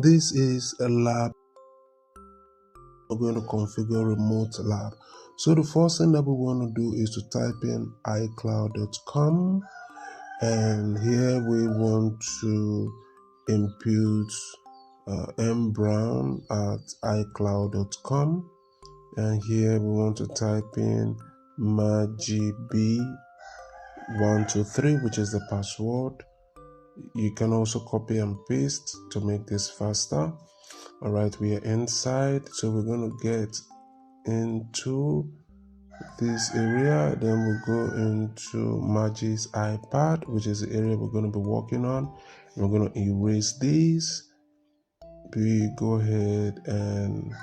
this is a lab. We're going to configure remote lab. So the first thing that we want to do is to type in icloud.com, and here we want to impute mbrown at icloud.com, and here we want to type in magb123, which is the password. You can also copy and paste to make this faster. All right, we are inside, so we're going to get into this area, then we'll go into Magic's iPad, which is the area we're going to be working on. We're going to erase these. We go ahead and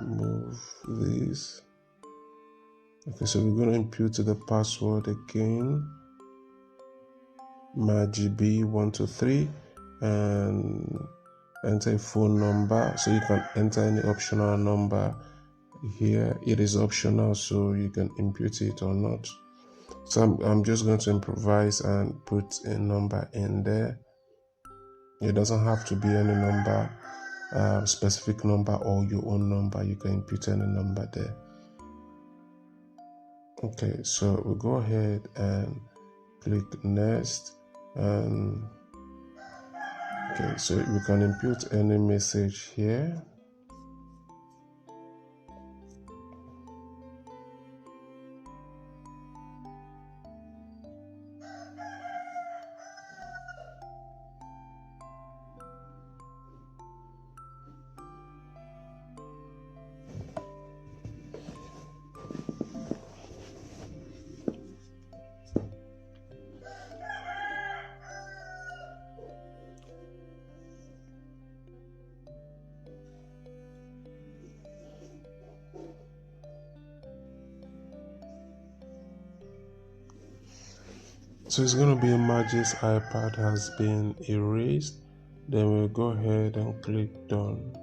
move these. Okay, so we're going to impute the password again, magb123, and enter a phone number. So you can enter any optional number here. It is optional, so you can impute it or not. So I'm just going to improvise and put a number in there. It doesn't have to be any number, specific number or your own number. You can impute any number there. Okay, so we'll go ahead and click next, and okay, so we can impute any message here. So it's going to be Magic's iPad has been erased. Then we'll go ahead and click done.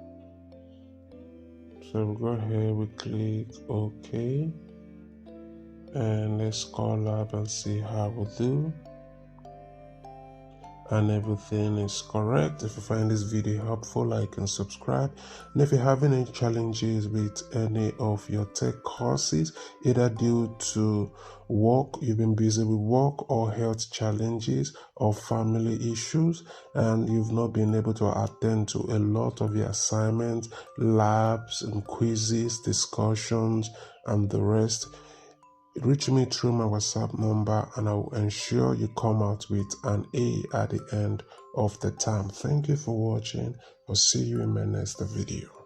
So we'll go ahead, we click OK, and let's call up and see how we do. And everything is correct. If you find this video helpful, like and subscribe. And if you're having any challenges with any of your tech courses, either due to work, you've been busy with work, or health challenges, or family issues, and you've not been able to attend to a lot of your assignments, labs and quizzes, discussions, and the rest, reach me through my WhatsApp number, and I will ensure you come out with an A at the end of the term. Thank you for watching. I'll see you in my next video.